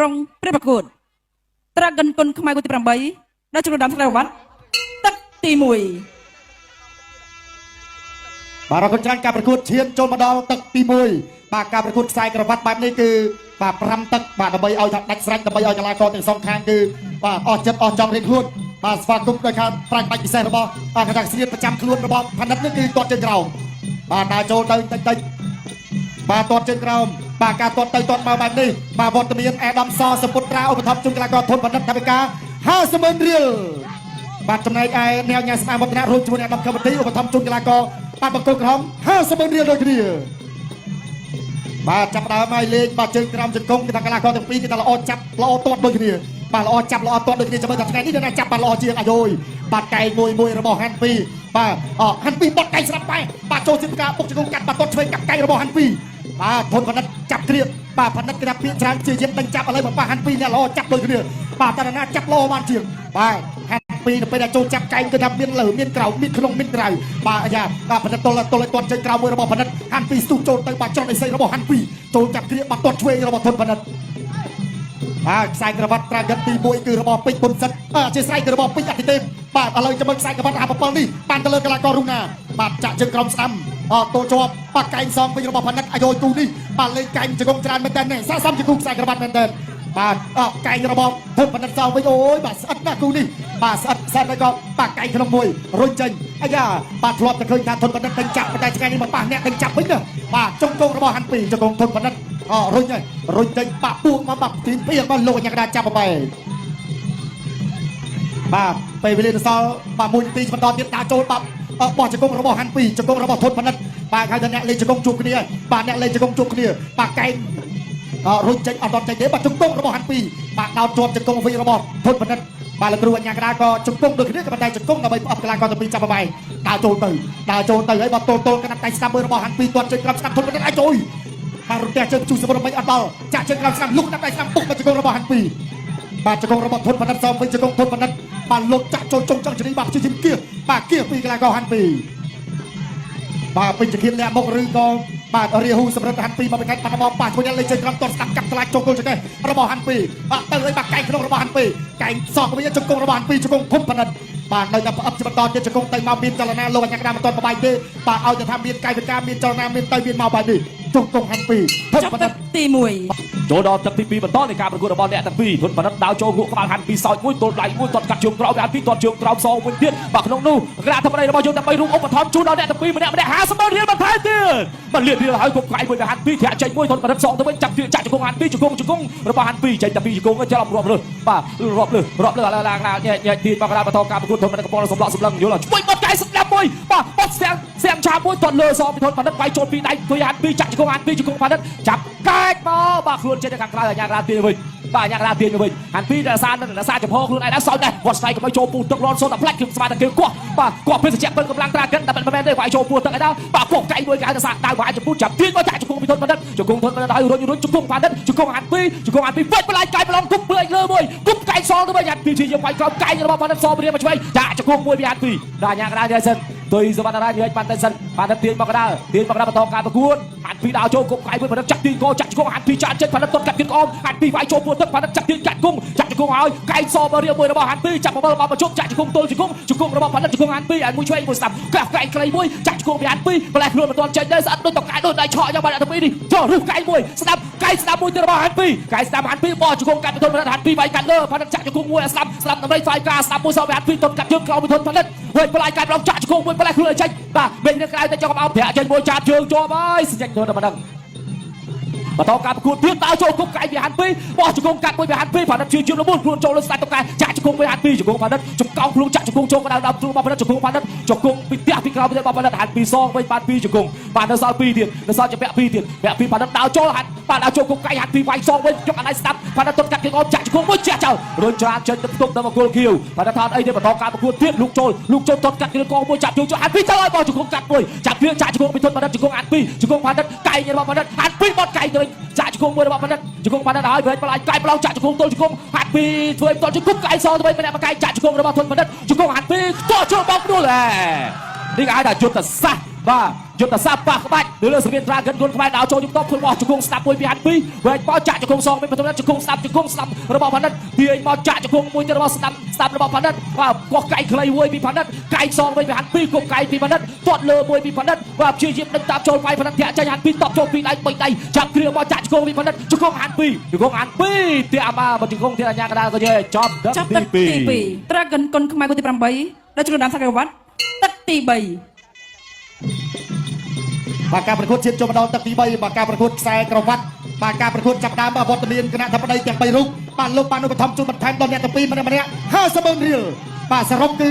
ប្រុងព្រះប្រកួតត្រាកិនគុណខ្មែរគូទី8នៅចំណុចដើមស្រាវត្តទឹកទី1បាទរកច្រើនការប្រកួតឈានចូលមកដល់ទឹកទី1បាទការប្រកួតខ្សែក្រវ៉ាត់បែបនេះគឺបាទ5ទឹកបាទដើម្បីឲ្យថាដាច់ស្រេចដើម្បីឲ្យកីឡាករទាំងសងខាងគឺបាទអស់ចិត្តអស់ចង់រៀនខ្លួនបាទស្វាគមន៍ដោយការប្រាជ្ញបាច់ពិសេសរបស់បាទកណ្ដាលស្រៀតប្រចាំខ្លួនរបស់ផានិតនេះគឺទាត់ជើងក្រោមបាទដើរចូលទៅតិចបាទទាត់ជើងក្រោមបាទការទាត់ទៅទាត់មកបែបនេះបាទវត្តមានអេដាមសសពុត្រាឧបត្ថម្ភជូនកីឡាករធនផានិតថាវិការ50,000រៀលបាទចំណែកឯអ្នកញ៉ាំស្នាមវឌ្ឍនៈរួមជាមួយអ្នកដំកម្មវិធីឧបត្ថម្ភជូនកីឡាករបាទបង្គោលក្រហម50,000រៀលដូចគ្នាបាទចាប់ដើមឲ្យលេងបាទជើងក្រោមជង្គង់គឺថាកីឡាករទាំងពីរគឺថាល្អចាប់ល្អទាត់ដូចគ្នាបាទល្អចាប់ល្អទាត់ដូចគ្នាចាំមើលថាថ្ងៃនេះអ្នកចាប់បាទល្អជាងអាយយបាទកែងមួយរបស់ហាន់ពីបាទហាន់ពីបត់កែងស្រាប់បែបាទចូលជាការបុកជង្គង់កាត់បាទទាត់ឆ្វេងកាត់កែងរបស់ហាន់ពីបាទធនផានិតចាប់គ្រៀបបាទផានិតគេថាពាក្យច្រើនជាយាមដេញចាប់ឥឡូវមកបាទហាន់ពីអ្នកល្អចាប់ដូចគ្នាបាទតាណាចាប់ល្អបានជាងបាទហាន់ពីនៅពេលដែលចូលចាប់កែងគឺថាមានលើមានក្រៅមានក្នុងមានក្រៅបាទអាយ៉ាផានិតទល់ទាត់ចេញក្រៅមួយរបស់ផានិតហាន់ពីស្ទុះចូលទៅបាទច្រត់អេសីរបស់ហាន់ពីចូលចាប់គ្រៀបបាទទាត់ឆ្វេងរបស់ធនផានិតបាទខ្សែក្រវ៉ាត់ត្រាកិនទី1គឺរបស់ពេជ្រពុនសិតអធិស្ឋានគឺរបស់ពេជ្រអតិទេពបាទឥឡូវចាំមើលខ្សែក្រវ៉ាត់57នេះបានទៅលើកីឡាកររុណាបាទចាក់ជើងក្រោមស្ដាំតូជាប់បាទកែងសងវិញរបស់ផានិតអាយយទូនេះបាទលេងកែងជង្គង់ច្រើនមែនតើស័ក្តិសមជាគូខ្សែក្រវ៉ាត់មែនតើបាទកែងរបស់ធនផានិតសងវិញអូយបាទស្អិតណាស់គូនេះបាទស្អិតហើយក៏បាទកែងក្នុងមួយរុញចេញអាយ៉ាបាទធ្លាប់តែឃើញថាធនផានិតតែចាប់តែថ្ងៃនេះមកប៉ះអ្នកតែចាប់វិញណាបាទជង្គង់របស់ហាន់ពីជង្គង់ធនផានិតរុញហើយរុញចេញបាក់ពួងមកបាក់ទីពីរបស់លោកអញ្ញាកដាចាប់បែបាទពេលវេលាទៅសល់បាទ1នាទីបន្តទៀតដាក់ចូលបាក់បោះជង្គង់របស់ហាន់ពីជង្គង់របស់ធនផានិតបាទហៅថាអ្នកលេងជង្គង់ជួបគ្នាបាទអ្នកលេងជង្គង់ជួបគ្នាបាទកែងរុញចេញអត់ដល់ចេញទេបាទជង្គង់របស់ហាន់ពីបាទដោតជាប់ជង្គង់វិញរបស់ធនផានិតបាទលោកគ្រូអញ្ញាកដាក៏ជង្គង់ដូចគ្នាក៏ប៉ុន្តែជង្គង់ដើម្បីផ្អប់កីឡាករទាំងពីរចាប់បែដើរចូលទៅហើយបាទទល់កណ្ដាប់ដៃស្ដាំមើលរបស់ហាន់ពីទាត់ចេញក្រោមស្ដាំធនផានិតអាចជួយហើយរត់តែជើងជួសមុនមិនអត់ដល់ចាក់ជើងក្រោមស្ដាំលុកដាក់ដៃស្ដាំពុកមកជង្គង់របស់ហាន់ពីបាទជង្គង់របស់ធនផានិតសំវិញជង្គង់ធនផានិតបាទលោកចាក់ចូលចុងចង់ជនីបាទជាជំគៀបាទគៀពីកីឡាករហាន់ពីបាទពេញជាគៀលាក់មុខឬក៏បាទរាហូសម្រាប់ហាន់ពីមកបិទបាត់បោះប៉ះជួយលេងជើងក្រោមតស្ដាប់កាប់ឆ្លាច់ចូលគល់ចង្កេះរបស់ហាន់ពីបាទទៅឲ្យបាទកែងក្នុងរបស់ហាន់ពីកែងសក់វិញជង្គង់របស់ហាន់ពីជង្គង់ធនផានិតបាទនៅតែផ្អឹបជាបន្តទៀតជង្គង់ទៅមកមានចលនាលោកអញ្ញាកដាមិនទាន់បបាយទេបាទឲ្យតែថាមានកាយវិការមានចលនាមានទៅមានមកបែបនេះជង្គង់ហាន់ពីធនផានិតទី1ចូលដល់ទឹកទី2បន្តនៃការប្រកួតរបស់អ្នកទាំងពីរធនផានិតដាវចូលងក់ក្បាលហាន់ពីសោចមួយទល់ដៃមួយទាត់កាត់ជើងក្រោមហាន់ពីទាត់ជើងក្រោមសងវិញទៀតបាទក្នុងនោះគណៈធម្មតារបស់យើងតែ3រូបឧបត្ថម្ភជូនដល់អ្នកទាំងពីរម្នាក់50,000រៀលបន្ថែមទៀតបាទលៀបរៀលហើយគប់ក្លាយមួយទៅហាន់ពីធាក់ចេញមួយធនផានិតសងទៅវិញចាប់ចាក់ជង្គង់ហាន់ពីជង្គង់របស់ហាន់ពីចេញតែពីជង្គង់ច្រឡំរាប់លើបាទរាប់លើឡើងញែកទៀតមកកណ្ដាលបន្តការប្រកួតធនផានិតកំពុងសម្លក់សម្លឹងយល់ជួយបត់កែស្ដាប់មួយបាទបត់ស្ទាំងឆាមួយទាត់លើសងពីធនផានិតវាយចូលពីដៃធ្វើហាន់ពីចាក់ជង្គង់ហាន់ពីជង្គង់ផានិតចាប់កែកមកបាទខ្លួនចេញទៅខាងក្រៅអាញារាទាវិញបាទអាញារាទាវិញហាន់ពីរសារចំហខ្លួនឯងដែរសោចដែរគាត់ស្វែងកុំឲ្យចូលពូទឹករនសូនតែផ្លាច់គឺស្មារតីគោះបាទគាត់ភេសជ្ជៈពិនកម្លាំងត្រាកិនតែមិនមែនទេគាត់ឲ្យចូលពូទឹកឯដល់បាទគោះកែមួយគេហៅថាសាដៅវាយចំពោះចាប់ទៀតមកចាក់ជង្គង់ពីធនផានិតជង្គង់ធនផានិតហើយរុញជង្គង់ផានិតជង្គង់ហាន់ពីវិចបន្លាយកែប្រឡងគប់លើមួយគប់កែសងទៅវិញហាន់ពីជាយើងវាយក្រោមកែរបស់ផានិតសងព្រាមមកឆ្វេងចាក់ជង្គង់មួយពីហាន់ពីដល់អាញារាទាសិនទុយសវណ្ណរាជបានតែសិនផានិតទាញមកកណ្ដាលបន្តការប្រកួតហាន់ពីដើរចូលគប់កែមួយផានិតចាក់ទីកោចាក់ជង្គង់ហាន់ពីចាក់ចេញផានិតទាត់កាត់ទៀតក្អមហាន់ពីវាយចូលពូទឹកផានិតចាក់ទៀតកាត់គង់ចាក់ជង្គង់ហើយកែសងរៀបមួយរបស់ហាន់ពីចាប់មកមកជប់ចាក់ជង្គង់ទល់ជង្គង់របស់ផានិតជង្គង់ហាន់ពីឲ្យមួយឆ្វេងមួយស្ដាប់ក្រាស់កែខ្លីមួយចាក់ជង្គង់ពីហាន់ពីម្លេះខ្លួនមិនទាន់ចេញដែរស្អិតដូចតកែដូចដៃឆក់យ៉ាងបានតែពីនេះចូលរុះកែមួយស្ដាប់មួយទៅរបស់ហាន់ពីកែស្ដាប់ហាន់ពីបោះជង្គង់កាត់ពីធនផានិតហាន់ពីវាយកាត់លើផានិតចាក់ជង្គង់មួយស្ដាប់ដើម្បីស្វ័យការស្ដាប់មួយសងពីហាន់ពីទាត់កាត់ជើងក្រោមពីធនផានិតវិញបន្លាយកាត់ប្រងចាក់ជង្គង់មួយម្លេះខ្លួនឲ្យចេញបាទវិញនៅក្រៅទៅចង់អោបប្រាក់ចេញមួយចាត់ជើងជាប់ហើយសេចក្ដីទៅប៉ុណ្ណឹងបន្តការប្រកួតទៀតតើចូលគុកកែពីហាន់ពីបោះជង្គង់កាត់មួយពីហាន់ពីផានិតជឿជឿលមុនខ្លួនចូលលើស្ដាច់តកែចាក់ជង្គង់ពីហាន់ពីជង្គង់ផានិតចង្កោងខ្លួនចាក់ជង្គង់ចូលកណ្ដាលដល់ខ្លួនរបស់ផានិតជង្គង់ផានិតជង្គង់ពីផ្ទះពីក្រោមទៅរបស់ផានិតហាន់ពីសងវិញបានពីជង្គង់បាននៅសល់2ទៀតនៅសល់ជាពាក់2ទៀតពាក់2ផានិតដើរចូលហាន់បានដើរចូលគុកកែហាន់ពីវាយសងវិញយកអណ្ដាយស្ដាប់ផានិតទាត់កាត់គេអមចាក់ជង្គង់មួយចាក់ចោលរុញច្រានចេញទៅផ្ទុកទៅមកគល់គៀវផានិតថតអីទេបន្តការប្រកួតទៀតលោកចូលទាត់កាត់គេកងមួយចាប់ជើងហាន់ពីទៅឲ្យបោះជង្គង់កាត់មួយចាប់វាចាក់ជង្គង់ពីធនផានិតជង្គង់ហាន់ពីជង្គង់ផានិតកែរបស់ផានិតហាន់ពីបត់កែទៅចាក់ជង្គង់មួយរបស់ផានិតជង្គង់ផានិតហើយប្រេចបន្លាយកែប្រឡងចាក់ជង្គង់ទល់ជង្គង់ហាត់ពីធ្វើឲ្យតជង្គង់កែសងទៅវិញម្នាក់មកកែចាក់ជង្គង់របស់ធនផានិតជង្គង់ហាត់ពីតចូលបោកដួលនេះគេហៅថាយុទ្ធសាស្ត្របាទ យុទ្ធសាស្ត្រប៉ះក្បាច់លើលើសម្ភារ Dragon គុនខ្មែរដល់ចូលជំទប់ធ្វើរបស់ជង្គង់ស្ដាប់មួយពីហាត់ពីរវែកបោះចាក់ជង្គង់សងវិញបន្តជង្គង់ស្ដាប់របស់ផានិតទាញមកចាក់ជង្គង់មួយទៀតរបស់ស្ដាប់របស់ផានិតបាទកោះកៃខ្លីមួយពីផានិតកៃសងវិញពីហាត់ពីរគប់កៃពីផានិតទាត់លើមួយពីផានិតបាទព្យាយាមដឹកតាមចូលវាយផានិតធាក់ចេញហាត់ពីរតបចូលពីដៃ3ដៃចាប់គ្រាមកចាក់ជង្គង់ពីផានិតជង្គង់ហាត់ពីរជង្គង់ហាត់ពីរទាក់មកជង្គង់ធាក់អាញាកដាលក៏យេចប់ទឹកទី2 Dragon គុនខ្មែរគូទី8ដល់ជំនុំដាមសកលវត្តទឹកទី3បាទការប្រកួតជាតិចូលមកដល់ទឹកទី3បាទការប្រកួតខ្សែក្រវ៉ាត់បាទការប្រកួតចាប់ដើមវត្តមានគណៈធិបតីទាំង3រូបបាទលោកបានឧបត្ថម្ភជូនបន្ថែមដល់អ្នកទាំងពីរម្នាក់50,000រៀលបាទសរុបគឺ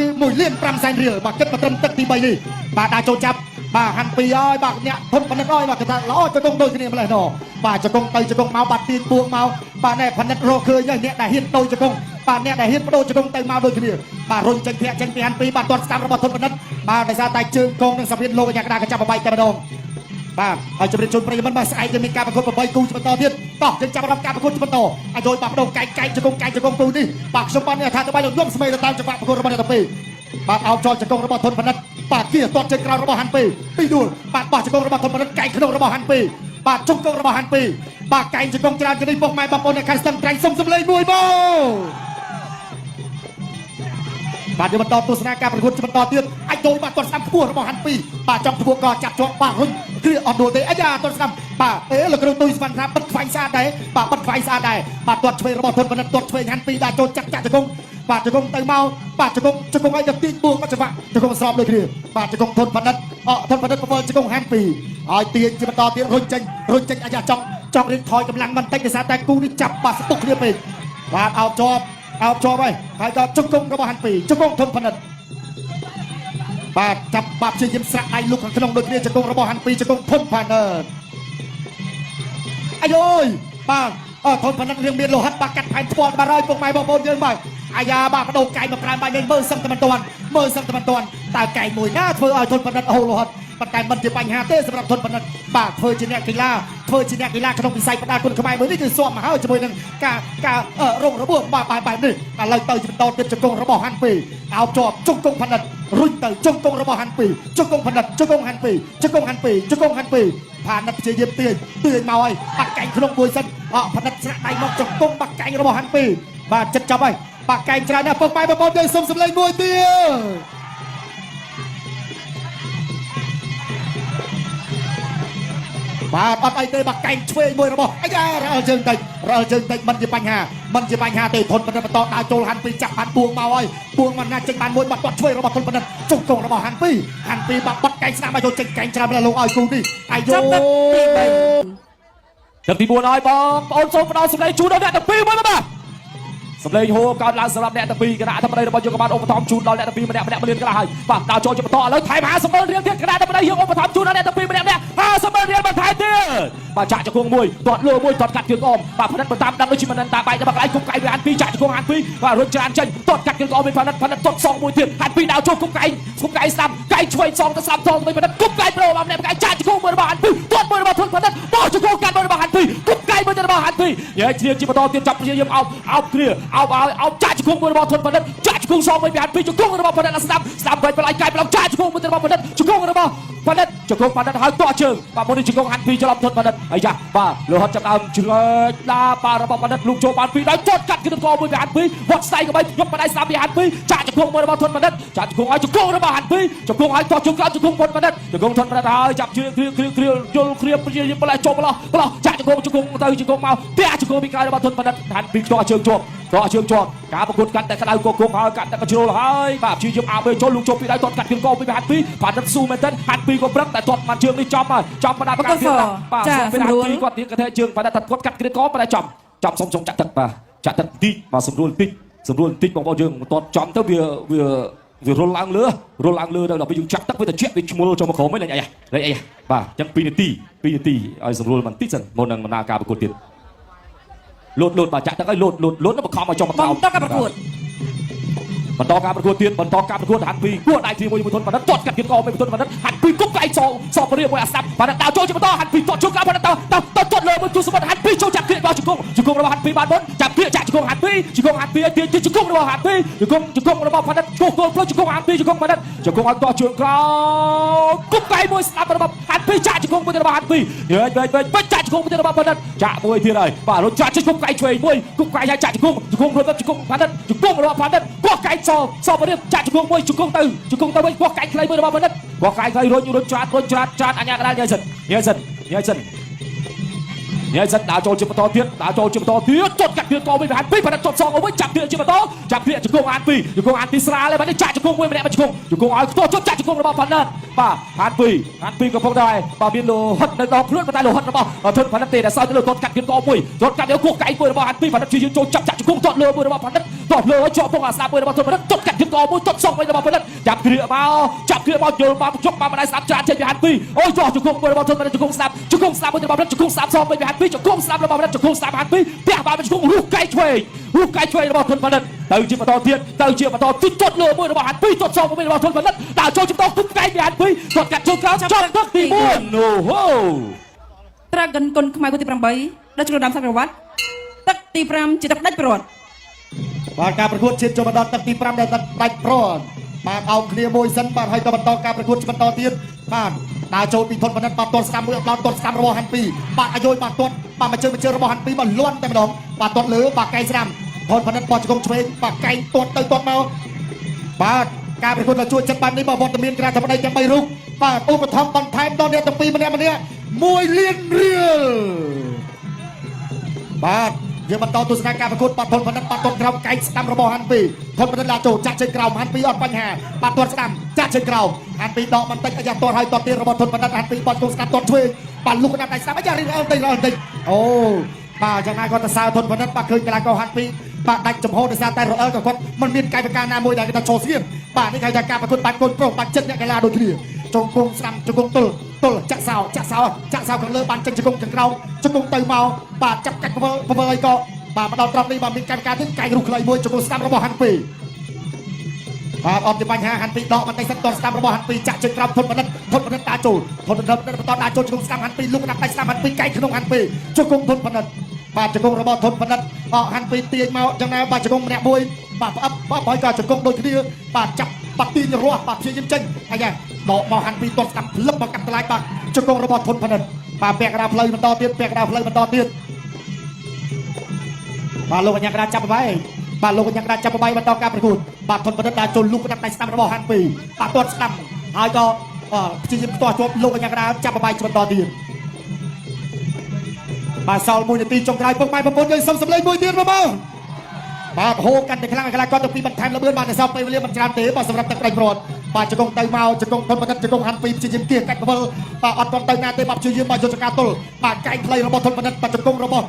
1,500,000រៀលបាទគិតមកត្រឹមទឹកទី3នេះបាទដាក់ចូលចាប់បាទហាន់ពីហើយបាទអ្នកធនផលិតហើយបាទគេថាល្អជង្គង់ដូចគ្នាម្លេះណោបាទជង្គង់ទៅជង្គង់មកបាទទាញពួងមកបាទអ្នកផលិតរកឃើញហើយអ្នកដែលហ៊ានដូចជង្គង់បាទអ្នកដែលហ៊ានបដូរជង្គង់ទៅមកដូចគ្នាបាទរុញចេញធាក់ចេញពីហាន់ពីបាទទាត់ស្ដាំរបស់ធនផលិតបាទដោយសារតែជើងកងនិងសម្ភារលោកអាញាកដាកចាប់បបាយតែម្ដងបាទហើយជម្រាបជូនប្រិយមិត្តបាទស្អែកយើងមានការប្រកួត8គូបន្តទៀតតោះយើងចាប់ផ្ដើមការប្រកួតបន្តឲ្យយបាទបដូរកែកជង្គង់គូនេះបាទខ្ញុំបានអត្ថាធិប្បាយលោកយំស្មីទៅតាមចង្វាក់ប្រកួតរបស់អ្នកទាំងពីរបាទអោបចោលជង្គង់របស់ធនផលិតបាទគៀទាត់ចេញក្រោយរបស់ហាន់ពីពីដួលបាទបោះជង្គង់របស់ធនផលិតកែក្នុងរបស់ហាន់ពីបាទជង្គង់របស់ហាន់ពីបាទកែជង្គង់ច្រើនជាងនេះពុកម៉ែបងប្អូនអ្នកខាងស្ទឹងត្រែងសុំសម្លេងមួយមកបាទយើងបន្តទស្សនាការប្រកួតបន្តទៀតអាចចូលបាទទាត់ស្ដាំខ្ពស់របស់ហាន់ពីបាទចំខ្ពស់ក៏ចាប់ជាប់បាទរុញគ្រាអត់ដួលទេអាយ៉ាទាត់ស្ដាំបាទលោកគ្រូទុយស្វាន់ថាបិទខ្វាញ់ស្អាតដែរបាទបិទខ្វាញ់ស្អាតដែរបាទទាត់ឆ្វេងរបស់ធនផលិតទាត់ឆ្វេងហាន់ពីដាក់ចូលចាក់ជង្គង់បាទជង្គង់ទៅមកបាទជង្គង់ឲ្យទៅទាញពួងមកច្បាក់ជង្គង់ស្របដូចគ្នាបាទជង្គង់ធនផលិតបវលជង្គង់ហាន់ពីឲ្យទាញជាបន្តទៀតរុញចេញអាយ៉ាចង់រៀបថយកម្លាំងបន្តិចដោយសារតែគូនេះចាប់បាទស្ទុកគ្នាពេកបាទអោបជាប់ហើយក៏ជង្គង់របស់ហាន់ពីជង្គង់ធនផលិតបាទចាប់បាទព្យាយាមស្រាក់ដៃលុកខាងក្នុងដូចគ្នាជង្គង់របស់ហាន់ពីជង្គង់ធនផលិតអាយយបាទធនផលិតរៀងមានលោហិតបាទកាត់ផែនស្ពាល់បាទហើយពុកម៉ែបងប្អូនយើងបាទអាយ៉ាបាទបដូរកែមកប្រើបាយនេះមើលសឹងតែមិនតាន់តើកែមួយណាធ្វើឲ្យធនផលិតហូរលោហិតប៉ុន្តែមិនជាបញ្ហាទេសម្រាប់ធនផលិតបាទធ្វើជាអ្នកកីឡាក្នុងវិស័យផ្ដាល់គុណខ្មែរមួយនេះគឺស្មមកហើយជាមួយនឹងការរងរបួសបែបនេះឥឡូវទៅបន្តទៀតជង្គង់របស់ហាន់ពីអោបជាប់ជង្គង់ផលិតរុញទៅជង្គង់របស់ហាន់ពីជង្គង់ផលិតជង្គង់ហាន់ពីផានិតព្យាយាមទាញមកហើយបាក់កែងក្នុងមួយសិនផានិតស្រាក់ដៃមកជង្គង់បាក់កែងរបស់ហាន់ពីបាទចិត្តចាប់ហើយបាក់កែងច្រើនណាស់ពុកម៉ែបងប្អូនយើងសុំសម្លេងមួយទៀតបាទអត់អីទេបាក់កែងឆ្វេងមួយរបស់អាយ៉ារអិលជើងតិចមិនជាបញ្ហាទេធនផលិតបន្តដើរចូលហាន់ពីចាប់បានពួងមកហើយពួងមកណាចេញបានមួយបាត់ឆ្វេងរបស់ធនផលិតជង្គង់របស់ហាន់ពីបាត់កែងស្នាមមកចូលចេញកែងច្រើនដល់លោកឲ្យគូនេះអាយយកទឹកទី4ហើយបងប្អូនសូមផ្ដល់សម្លេងជូនដល់អ្នកទាំងពីរមកបាទសម្លេងហូកើតឡើងសម្រាប់អ្នកទាំងពីរគណៈធិបតីរបស់យើងក៏បានឧបត្ថម្ភជូនដល់អ្នកទាំងពីរម្នាក់មានខ្លះហើយបាទដល់ចូលជាបន្តឥឡូវថែម50,000រៀលទៀតគណៈធិបតីយើងឧបត្ថម្ភជូនដល់អ្នកទាំងពីរម្នាក់50,000រៀលបន្ថែមទៀតបាទចាក់ជង្គង់មួយទាត់លើមួយទាត់កាត់ជើងអមបាទផានិតបន្តតាមដូចជាមិនតាបែកដល់កន្លែងគុំកៃវាហាន់ពីចាក់ជង្គង់ហាន់ពីបាទរុញច្រើនចេញទាត់កាត់ជើងអមវិញផានិតទាត់សងមួយទៀតហាន់ពីដល់ចូលគុំកៃស្ដាំកៃឆ្វេងសងទៅស្ដាំសងទៅវិញផានិតគុំកៃប្រោមកម្នាក់ចាក់ជង្គង់មួយរបស់ហាន់ពីទាត់មួយរបស់ធនផានិតបោះជង្គង់កាត់មួយរបស់ហាន់ពីគុំកៃមួយទៅរបស់ហាន់ពីនិយាយជ្រៀងជាបន្តទៀតចាប់ព្យាយាមអោបគ្រាអោបចាក់ជង្គង់មួយរបស់ធនផលិតចាក់ជង្គង់សងវិញពីហាន់ពីជង្គង់របស់ផលិតស្ដាប់បែកបលៃកៃប្រឡងចាក់ជង្គង់មួយរបស់ផលិតជង្គង់របស់ផលិតជង្គង់ផលិតហើយតក់ជើងបាទមុននេះជង្គង់ហាន់ពីច្រឡំធនផលិតអាយ៉ាបាទលោហិតចាប់ដើមជ្រើដាបាទរបស់ផលិតលូកចូលបានពីដល់ទាត់កាត់គឺកមួយពីហាន់ពីវត្តស្ដៃក៏បីយកបដៃស្ដាប់ពីហាន់ពីចាក់ជង្គង់មួយរបស់ធនផលិតចាក់ជង្គង់ឲ្យជង្គង់របស់ហាន់ពីជង្គង់ឲ្យតក់ជង្គង់ជង្គង់ផលិតជង្គង់ធនផលិតហើយចាប់ជើងគ្រាយល់គ្រាព្យាយាមបលៃចូលបលោះចាក់ជង្គង់ទៅជង្គង់មកទះជង្គង់ពីក្រោយរបស់ធនផលិតហាន់ពីតក់ជើងជាប់ការប្រកួតកាត់តែក្តៅកកហើយកាត់តែកជ្រុលហើយបាទព្យាយាមអាបេចូលលូកចូលពីដៃទាត់កាត់គៀងកពីហាត់ពីផានិតស៊ូមែនតើហាត់ពីក៏ប្រឹងតែទាត់បានជើងនេះចំហើយចំបដាកាត់ទៀតបាទសុំពេលហាត់ពីគាត់ទៀតកថាជើងផានិតថាគាត់កាត់គៀងកបតែចំសុំចាក់ទឹកបាទចាក់ទឹកតិចបាទសម្រួលតិចបងប្អូនយើងទាត់ចំទៅវារុលឡើងលើដល់ពេលយើងចាក់ទឹកវាត្រជាក់វាឈ្មោលចូលមកក្រោមហ្នឹងលេងអីបាទអញ្ចឹង2នាទីឲ្យសម្រួលបន្តិចសិនមុននឹងដំណើរការប្រកួតទៀតលោតបាទចាក់ទឹកឲ្យលោតបខំឲ្យចំមកក្រោមបន្តការប្រកួត បន្តការប្រកួតទៀតបន្តការប្រកួតហាត់ពីគួរដៃទីមួយធនបណ្ឌិតទាត់កាត់គៀនកមួយធនបណ្ឌិតហាត់ពីគុកកៃសពរៀបមួយអាស្ដាប់បណ្ឌិតដើរចូលជាបន្តហាត់ពីទាត់ជុកបណ្ឌិតទាត់លើមួយទូសបាត់ហាត់ពីចូលចាប់គ្រាករបស់ជង្គង់របស់ហាត់ពីបានបុនចាប់គ្រាកចាក់ជង្គង់ហាត់ពីទាជង្គង់របស់ហាត់ពីជង្គង់របស់បណ្ឌិតគោះគោលផ្លូវជង្គង់ហាត់ពីជង្គង់បណ្ឌិតជង្គង់ឲ្យទាត់ជើងក្រោយគុកកៃមួយស្ដាប់របស់ហាត់ពីចាក់ជង្គង់មួយរបស់ហាត់ពីវិញចាក់ជង្គង់មួយរបស់បណ្ឌិតចាក់មួយទៀតហើយបាទរត់ចាក់ជង្គង់កៃឆ្វេងមួយគុកកៃឲ្យចាក់ជង្គង់ខ្លួនជង្គង់បណ្ឌិតជង្គង់របស់បណ្ឌិតគោះកៃសពរៀបចាក់ជង្គង់មួយជង្គង់ទៅវិញគោះកៃខ្លីមួយរបស់បណ្ឌិតគោះកៃខ្លីរុញច្រាតអញ្ញាកដាលញ៉ៃសិនដើរចូលជាបន្តទៀតទាត់កាត់គ្រឿងកមួយហាត់ពីបណ្ឌិតទាត់សងវិញចាប់គ្រឿងជាបន្តចាប់គ្រឿងជង្គង់ហាត់ពីស្រាលហើយបាទចាក់ជង្គង់មួយម្នាក់ជង្គង់ឲ្យទាត់ចាក់ជង្គង់របស់បណ្ឌិតបាទហាត់ពីកំពុងតែបាទមានលោហិតនៅដល់ខ្លួនតែលោហិតរបស់ធនបណ្ឌិតទេដែលសោយទៅលើទាត់កាត់គ្រឿងកមួយទាត់កាត់យកគោះកៃមួយរបស់ហាត់ពីបណ្ឌិតជួយចូលចាប់ជង្គង់ទាត់លើមួយរបស់បណ្ឌិតទាត់លើឲ្យជាប់ពងអាស្ដាប់មួយរបស់ធនបណ្ឌិតទាត់កាត់គ្រឿងកមួយទាត់សងវិញរបស់បណ្ឌិតចាប់គ្រឿងមកយល់មកជប់មកបណ្ដៃស្ដាប់ចាចេញពីហាត់ពីអូយទាត់ជង្គង់មួយរបស់ធនបណ្ឌិតជង្គង់ស្ដាប់មួយរបស់បណ្ឌិតជង្គង់ស្ដាប់សងវិញពីហាត់ពីជង្គង់ស្ដាប់របស់បណ្ឌិតជង្គង់ស្ដាប់ហាត់ពីផ្ទះបានជង្គង់រូសកៃឆ្វេងរបស់ធនបណ្ឌិតទៅជាបន្តទៀតទាត់លើមួយរបស់ហាត់ពីទាត់សងវិញរបស់ធនបណ្ឌិតដើរចូលជាបន្តគុំកៃពីហាត់ពីទាត់កាត់ជើងក្រោយចត់ទឹកទី1អូហូ Dragon គុណខ្មែរគូទី8ដល់ជ្រុលដាំសង្រវត្តទឹកទី5ជាទឹកដាច់ព្រាត់ បាទការប្រកួតជាតិចូលមកដល់ទឹកទី5ដែលដាច់ព្រាត់បាទអោបគ្នាមួយសិនបាទហើយក៏បន្តការប្រកួតបន្តទៀតបាទដើរចូលពីធនបណ្ឌិតបាទទាត់ស្ដាំមួយអត់ទាត់ស្ដាំរបស់ហាន់ពីបាទអាយុបាទទាត់បាទមកជើងរបស់ហាន់ពីបាទលាន់តែម្ដងបាទទាត់លើបាទកៃស្ដាំធនបណ្ឌិតបោះជង្គង់ឆ្វេងបាទកៃទាត់ទៅទាត់មកបាទការប្រកួតដល់ជួយចិត្តបែបនេះបាទវត្តមានក្រាធម្មដីទាំង3រូបបាទឧបត្ថម្ភបន្ថែមដល់អ្នកទាំងពីរម្នាក់1លានរៀលបាទយើងបន្តទស្សនាការប្រកួតបាត់ធនបណ្ឌិតបាត់ទាត់ក្រោមកៃស្ដាំរបស់ហាន់ពីធនបណ្ឌិតឡាចូលចាក់ជើងក្រោមហាន់ពីអត់បញ្ហាបាត់ទាត់ស្ដាំចាក់ជើងក្រោមហាន់ពីដកបន្តិចអាយ៉ាទាត់ឲ្យទាត់ទៀតរបស់ធនបណ្ឌិតហាន់ពីបាត់ទង់ស្ដាំទាត់ឆ្វេងបាត់លុកក្តាប់ដៃស្ដាំអាយ៉ារីកអើបន្តិចអូបាទយ៉ាងណាគាត់ទៅសើធនបណ្ឌិតបាទឃើញកីឡាករហាន់ពីបាទដាច់ចំហដោយសារតែរអិលក៏គាត់មិនមានកាយវិការណាមួយដែលគេថាចូលស្ងៀមបាទនេះគេថាការប្រកួតបាត់កូនប្រុសបាត់ចិត្តអ្នកកីឡាដូចគ្នាជង្គង់ស្ដាំជង្គង់ទល់ចាក់សោខាងលើបានចេញជង្គង់ខាងក្រោមជង្គង់ទៅមកបាទចាប់កាច់ពវល់អីក៏បាទមកដល់ត្រង់នេះបាទមានការទៀតកាយរុះខ្លីមួយជង្គង់ស្ដាំរបស់ហាន់ពីបាទអត់មានបញ្ហាហាន់ពីដកបន្តិចសិនទាត់ស្ដាំរបស់ហាន់ពីចាក់ជើងក្រោមធនបណ្ឌិតតាចូលធនបណ្ឌិតបន្តតាចូលជង្គង់ស្ដាំហាន់ពីលុកដាក់ដៃស្ដាំហាន់ពីកាយក្នុងហាន់ពីជង្គង់ធនបណ្ឌិតបាទជង្គង់របស់ធនបណ្ឌិតហាន់ពីទាញមកយ៉ាងណាបាទជង្គង់ម្នាក់មួយបាទផ្អឹបហើយក៏ជង្គង់ដូចគ្នាបាទចាប់បាត់ទាញរស់បាទព្យាយាមចេញអាយ៉ាដកមកហាន់ពីទាត់ស្ដាំផ្លឹបមកកាត់ថ្លៃបាទជង្គង់របស់ធនបណ្ឌិតបាទពាក់កណ្ដាលផ្លូវបន្តទៀតបាទលោកកញ្ញាក្រាចាប់បបាយបន្តការប្រកួតបាទធនបណ្ឌិតដាក់ចូលលុកដាក់ដៃស្ដាំរបស់ហាន់ពីបាទទាត់ស្ដាំហើយក៏ព្យាយាមផ្ទាស់ជាប់លោកកញ្ញាក្រាចាប់បបាយបន្តទៀតបាទសល់1នាទីចុងក្រោយពុកម៉ែប្រពន្ធយើងសុំសម្លេងមួយទៀតបងបាទហូរកាន់តែខ្លាំងកីឡាករទាំងពីរបន្ថែមលឿនបាទតែសល់ពេលវេលាមិនច្រើនទេបាទសម្រាប់ទឹកដៃព្រាត់បាទជង្គង់ទៅមកជង្គង់ធនបណ្ឌិតជង្គង់ហាន់ពីព្យាយាមគៀសកាច់កវលបាទអត់ទាន់ទៅណាទេបាទព្យាយាមមកយកចង្ការទល់បាទកែងខ្លីរបស់ធនបណ្ឌិតបាទជង្គង់របស់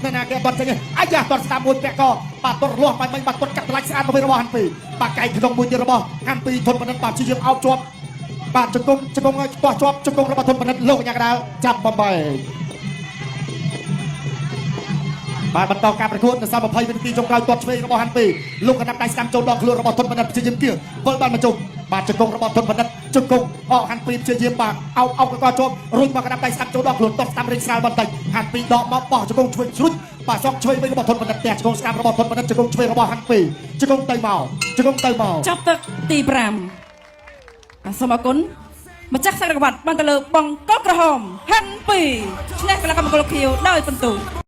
នៅណាគេអត់ទាន់ចេញទេអាយ៉ាទាត់ស្ដាំមួយពាក់ក៏បាទទាត់រលាស់បាញ់បាទទាត់កាត់ថ្លៃស្អាតរបស់ហាន់ពីបាទកែងក្នុងមួយទៀតរបស់ហាន់ពីធនបណ្ឌិតបាទព្យាយាមអោបជាប់បាទជង្គង់ឲ្យខ្ទាស់ជាប់ជង្គង់របស់ធនបណ្ឌិតលោកកញ្ញាកដាលចាប់បំបីបាទបន្តការប្រកួតនៅសល់20វិនាទីចុងក្រោយទាត់ឆ្វេងរបស់ហាន់ពីលោកកណ្ដាប់ដៃស្ដាំចូលដល់ខ្លួនរបស់ធនបណ្ឌិតព្យាយាមគៀវិលបានមកជុំបាទជង្គង់របស់ធនបណ្ឌិតជង្គង់ហាន់ពីព្យាយាមបាទអោបក៏ជាប់រុញមកកណ្ដាប់ដៃស្ដាំចូលដល់ខ្លួនទាត់ស្ដាំរៀងស្រាលបន្តិចហាន់ពីដកមកបោះជង្គង់ឆ្វេងជ្រុចបាទសងឆ្វេងវិញរបស់ធនបណ្ឌិតផ្ទះជង្គង់ស្ដាំរបស់ធនបណ្ឌិតជង្គង់ឆ្វេងរបស់ហាន់ពីជង្គង់ទៅមកចាប់ទឹកទី5សូមអរគុណម្ចាស់សង្រវត្តបានទៅលើបង្គកក្រហមហាន់ពីឈ្នះកីឡាករមង្គលខៀវដោយពិន្ទុ